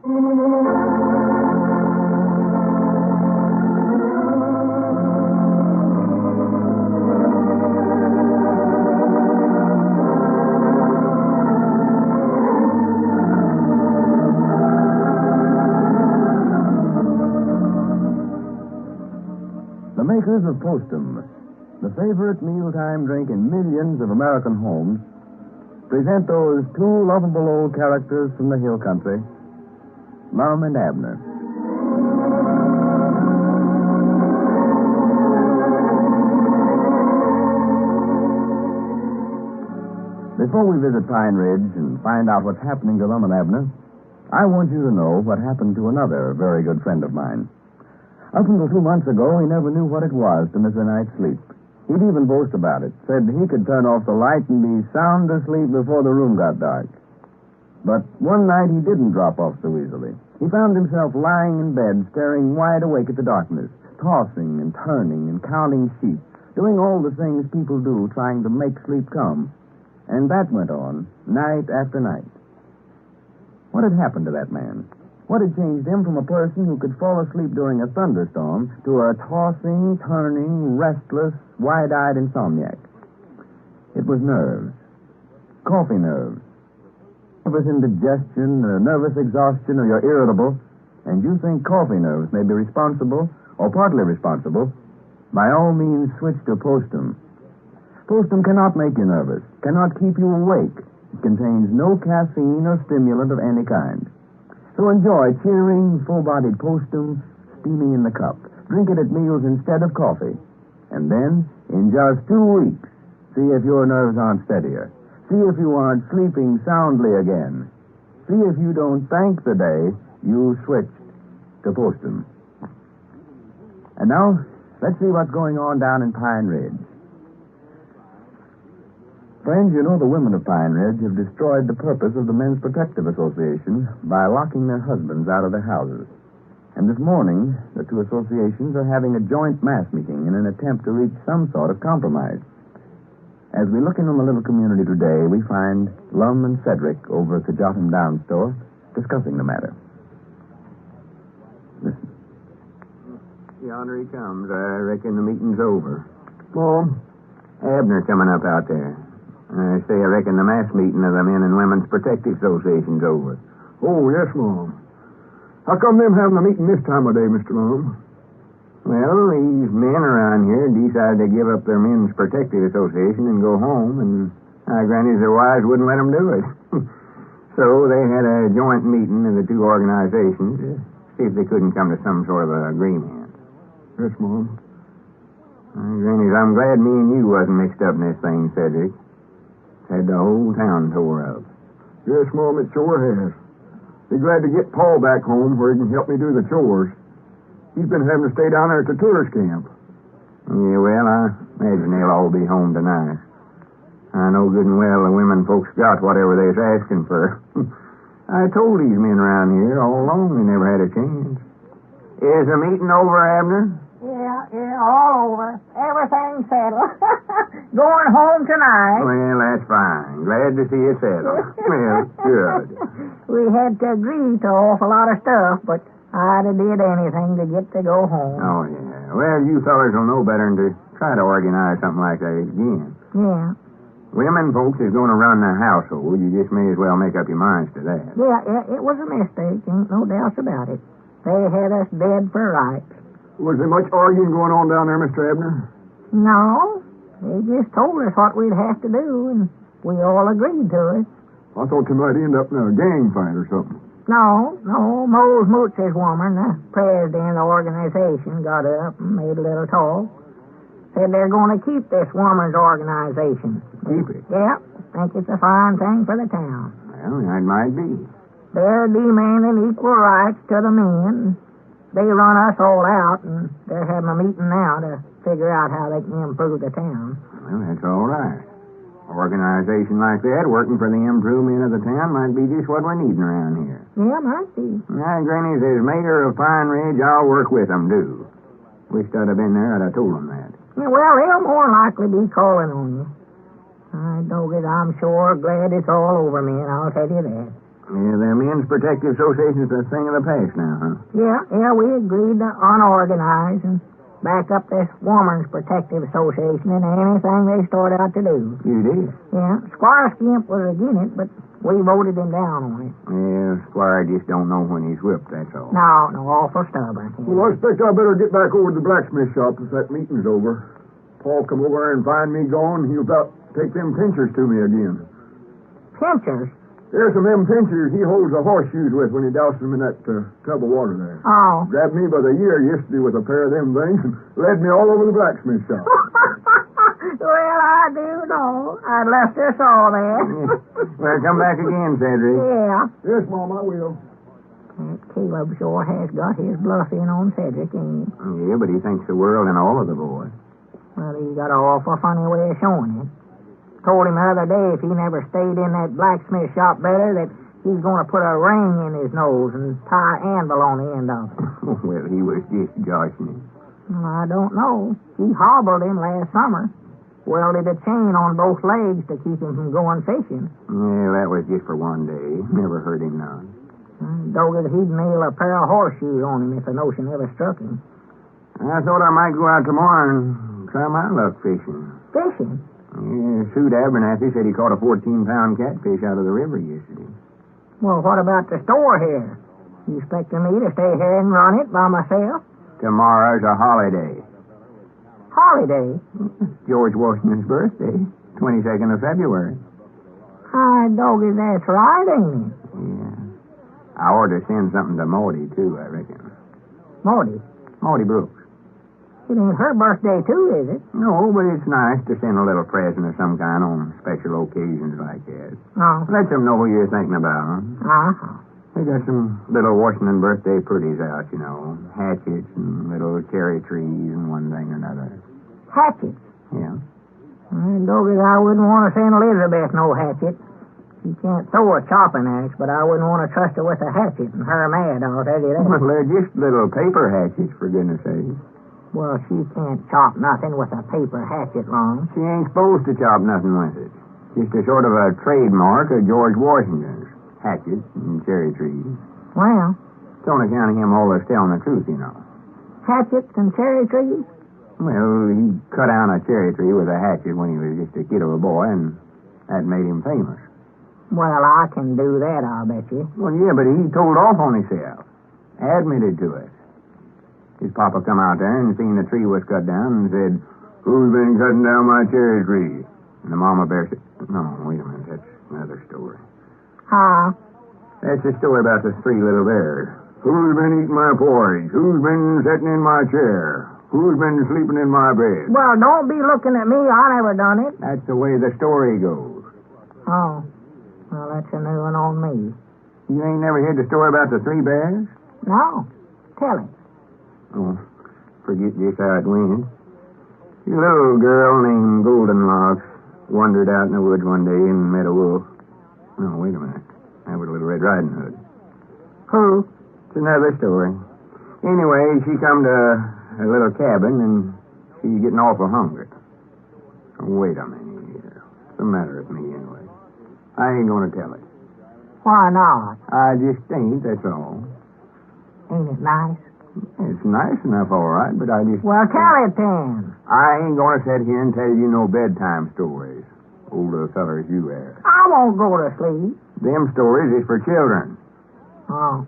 The makers of Postum, the favorite mealtime drink in millions of American homes, present those two lovable old characters from the hill country, Lum and Abner. Before we visit Pine Ridge and find out what's happening to Lum and Abner, I want you to know what happened to another very good friend of mine. Up until 2 months ago, he never knew what it was to miss a night's sleep. He'd even boast about it, said he could turn off the light and be sound asleep before the room got dark. But one night he didn't drop off so easily. He found himself lying in bed, staring wide awake at the darkness, tossing and turning and counting sheep, doing all the things people do trying to make sleep come. And that went on, night after night. What had happened to that man? What had changed him from a person who could fall asleep during a thunderstorm to a tossing, turning, restless, wide-eyed insomniac? It was nerves. Coffee nerves. Nervous indigestion, or nervous exhaustion, or you're irritable, and you think coffee nerves may be responsible, or partly responsible, by all means switch to Postum. Postum cannot make you nervous, cannot keep you awake. It contains no caffeine or stimulant of any kind. So enjoy cheering, full-bodied Postum steaming in the cup. Drink it at meals instead of coffee. And then, in just 2 weeks, see if your nerves aren't steadier. See if you aren't sleeping soundly again. See if you don't thank the day you switched to Postum. And now, let's see what's going on down in Pine Ridge. Friends, you know the women of Pine Ridge have destroyed the purpose of the Men's Protective Association by locking their husbands out of their houses. And this morning, the two associations are having a joint mass meeting in an attempt to reach some sort of compromise. As we look in on the little community today, we find Lum and Cedric over at the Jot'em Down store discussing the matter. Listen. Yonder he comes. I reckon the meeting's over. Oh, Abner coming up out there. I say I reckon the mass meeting of the Men and Women's Protective Association's over. Oh, yes, Mom. How come them having a meeting this time of day, Mr. Lum? Well, these men around here decided to give up their Men's Protective Association and go home, and I granted their wives wouldn't let them do it. So they had a joint meeting of the two organizations to see if they couldn't come to some sort of an agreement. Yes, Mom. Granny, I'm glad me and you wasn't mixed up in this thing, Cedric. Had the whole town tore up. Yes, Mom, it sure has. Be glad to get Paul back home where he can help me do the chores. He's been having to stay down there at the tourist camp. Yeah, well, I imagine they'll all be home tonight. I know good and well the women folks got whatever they was asking for. I told these men around here all along they never had a chance. Is the meeting over, Abner? Yeah, all over. Everything's settled. Going home tonight. Well, that's fine. Glad to see it settled. Well, good. We had to agree to an awful lot of stuff, but I'd have did anything to get to go home. Oh, yeah. Well, you fellers will know better than to try to organize something like that again. Yeah. Women folks is going to run the household. You just may as well make up your minds to that. Yeah, it was a mistake. Ain't no doubt about it. They had us dead for rights. Was there much arguing going on down there, Mr. Abner? No. They just told us what we'd have to do, and we all agreed to it. I thought you might end up in a gang fight or something. No. Mose Mooch's woman, the president of the organization, got up and made a little talk. Said they're going to keep this woman's organization. Keep it? Yep. Think it's a fine thing for the town. Well, that might be. They're demanding equal rights to the men. They run us all out, and they're having a meeting now to figure out how they can improve the town. Well, that's all right. Organization like that, working for the improvement of the town, might be just what we're needing around here. Yeah, might be. Now, Granny, as mayor of Pine Ridge, I'll work with them, too. Wished I'd have been there. I'd have told them that. Yeah, well, they'll more likely be calling on you. I know that I'm sure glad it's all over, man. I'll tell you that. Yeah, the Men's Protective Association's a thing of the past now, huh? Yeah, we agreed to unorganize and back up this Woman's Protective Association in anything they start out to do. You did? Yeah, Squire Skimp was against it, but we voted him down on it. Yeah, Squire just don't know when he's whipped, that's all. No, awful stubborn. Well, I expect I better get back over to the blacksmith shop if that meeting's over. Paul come over and find me gone, he'll about take them pinchers to me again. Pinchers? There's some of them pinchers he holds the horseshoes with when he douses them in that tub of water there. Oh. Grabbed me by the ear yesterday with a pair of them things and led me all over the blacksmith shop. Well, I do know. I'd left us all there. Well, come back again, Cedric. Yeah. Yes, Mom, I will. That Caleb sure has got his bluff in on Cedric, ain't he? Yeah, but he thinks the world and all of the boys. Well, he's got an awful funny way of showing it. Told him the other day if he never stayed in that blacksmith shop better that he's going to put a ring in his nose and tie an anvil on the end of it. Well, he was just joshing him. Well, I don't know. He hobbled him last summer. Welded a chain on both legs to keep him from going fishing. Yeah, that was just for one day. Never hurt him none. Doggy, he'd nail a pair of horseshoes on him if the notion ever struck him. I thought I might go out tomorrow and try my luck fishing. Fishing? Yeah, Suit Abernathy said he caught a 14-pound catfish out of the river yesterday. Well, what about the store here? You expecting me to stay here and run it by myself? Tomorrow's a holiday. Holiday? George Washington's birthday, 22nd of February. Hi, doggy, that's right, ain't it? Yeah. I ought to send something to Maudie, too, I reckon. Maudie? Maudie Brooks. It ain't her birthday, too, is it? No, but it's nice to send a little present of some kind on special occasions like that. Oh. Let them know who you're thinking about, huh? Uh-huh. We got some little Washington birthday pretties out, you know. Hatchets and little cherry trees and one thing or another. Hatchets? Yeah. Well, doggy, I wouldn't want to send Elizabeth no hatchet. She can't throw a chopping axe, but I wouldn't want to trust her with a hatchet and her mad, I'll tell you that. Well, they're just little paper hatchets, for goodness sake. Well, she can't chop nothing with a paper hatchet, Long. She ain't supposed to chop nothing with it. Just a sort of a trademark of George Washington's. Hatchets and cherry trees. Well? It's on account of him always telling the truth, you know. Hatchets and cherry trees? Well, he cut down a cherry tree with a hatchet when he was just a kid of a boy, and that made him famous. Well, I can do that, I'll bet you. Well, yeah, but he told off on himself. Admitted to it. His papa come out there and seen the tree was cut down and said, "Who's been cutting down my cherry tree?" And the mama bear said, "No, wait a minute, that's another story." Huh? That's the story about the three little bears. "Who's been eating my porridge? Who's been sitting in my chair? Who's been sleeping in my bed?" Well, don't be looking at me. I never done it. That's the way the story goes. Oh. Well, that's a new one on me. You ain't never heard the story about the three bears? No. Tell it. Oh, forget just how it went. A little girl named Goldenlocks wandered out in the woods one day and met a wolf. No, wait a minute. That was Little Red Riding Hood. Who? It's another story. Anyway, she come to a little cabin and she's getting awful hungry. Wait a minute here. What's the matter with me anyway? I ain't gonna tell it. Why not? I just ain't, that's all. Ain't it nice? It's nice enough, all right, but I just... Well, tell it then. I ain't gonna sit here and tell you no bedtime stories. Older fellers you are. I won't go to sleep. Them stories is for children. Oh.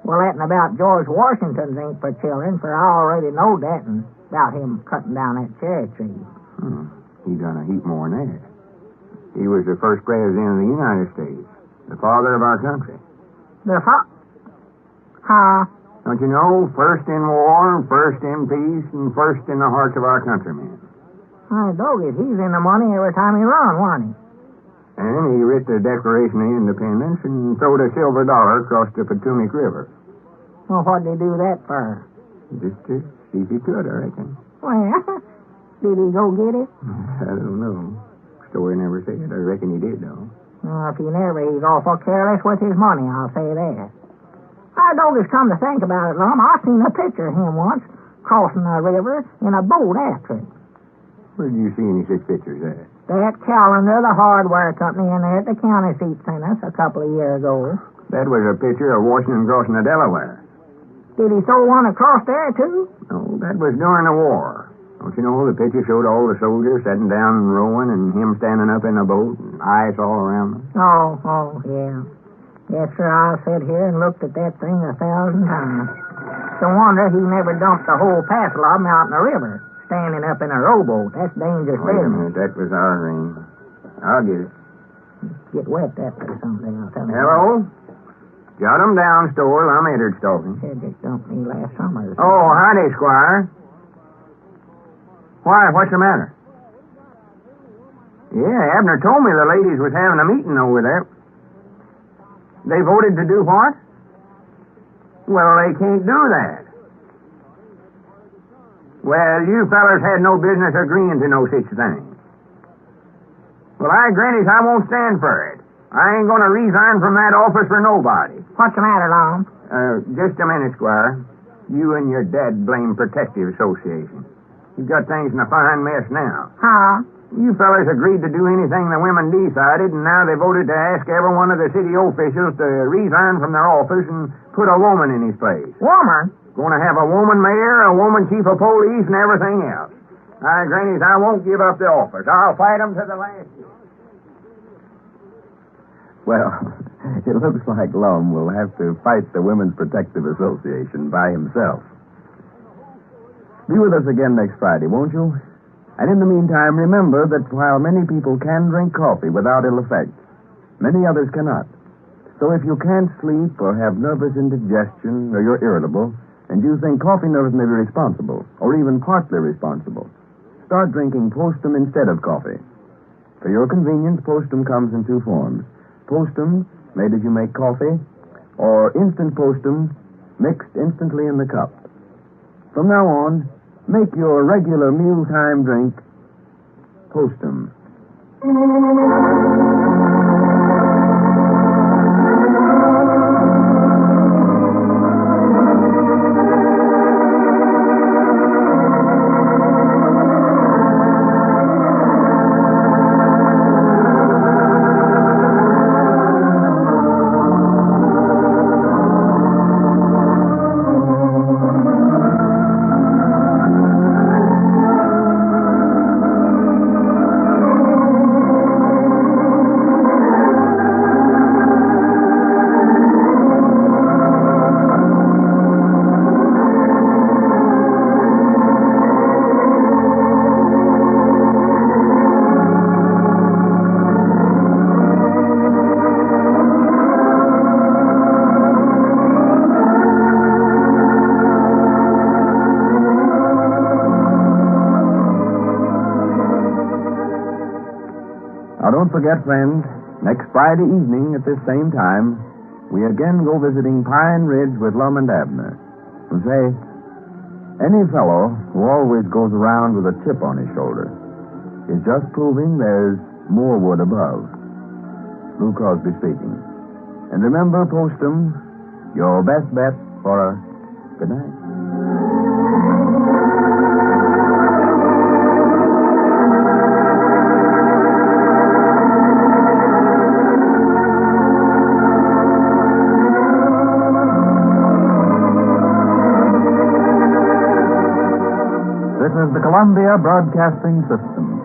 Well, that and about George Washington's ain't for children, for I already know that and about him cutting down that cherry tree. He done a heap more than that. He was the first president of the United States. The father of our country. Huh? Don't you know? First in war, first in peace, and first in the hearts of our countrymen. Hey, doggy, he's in the money every time he run, wasn't he? And he writ the Declaration of Independence and throwed a silver dollar across the Potomac River. Well, what'd he do that for? Just to see if he could, I reckon. Well, did he go get it? I don't know. Story never said. I reckon he did, though. Well, if he never, he's awful careless with his money, I'll say that. I don't just come to think about it, Lum. I seen a picture of him once crossing the river in a boat after it. Where did you see any such pictures at? That calendar the hardware company in there at the county seat sent us a couple of years ago. That was a picture of Washington crossing the Delaware. Did he throw one across there, too? No, that was during the war. Don't you know, the picture showed all the soldiers sitting down and rowing and him standing up in a boat and ice all around them. Oh, yeah. Yes, sir, I sat here and looked at that thing 1,000 times. It's a wonder he never dumped the whole parcel of them out in the river, standing up in a rowboat. That's dangerous Wait a business. minute, that was our ring. I'll get it. Get wet that or something, I'll tell you. Hello? Jot'em down, store. Lum Abner's talking. Said just dumped me last summer. Oh, howdy, Squire. Why, what's the matter? Yeah, Abner told me the ladies was having a meeting over there. They voted to do what? Well, they can't do that. Well, you fellas had no business agreeing to no such thing. Well, grannies, I won't stand for it. I ain't going to resign from that office for nobody. What's the matter, Lum? Just a minute, Squire. You and your dad blame Protective Association. You've got things in a fine mess now. Huh? You fellas agreed to do anything the women decided, and now they voted to ask every one of the city officials to resign from their office and put a woman in his place. Woman? Going to have a woman mayor, a woman chief of police, and everything else. Grannies, I won't give up the office. I'll fight them to the last. Well, it looks like Lum will have to fight the Women's Protective Association by himself. Be with us again next Friday, won't you? And in the meantime, remember that while many people can drink coffee without ill effects, many others cannot. So if you can't sleep or have nervous indigestion or you're irritable, and you think coffee nerves may be responsible, or even partly responsible, start drinking Postum instead of coffee. For your convenience, Postum comes in two forms. Postum, made as you make coffee, or instant Postum, mixed instantly in the cup. From now on, make your regular mealtime drink Postum. Now, don't forget, friends, next Friday evening at this same time, we again go visiting Pine Ridge with Lum and Abner. And say, any fellow who always goes around with a chip on his shoulder is just proving there's more wood above. Lou Crosby speaking. And remember, Postum, your best bet for a good night. This is the Columbia Broadcasting System.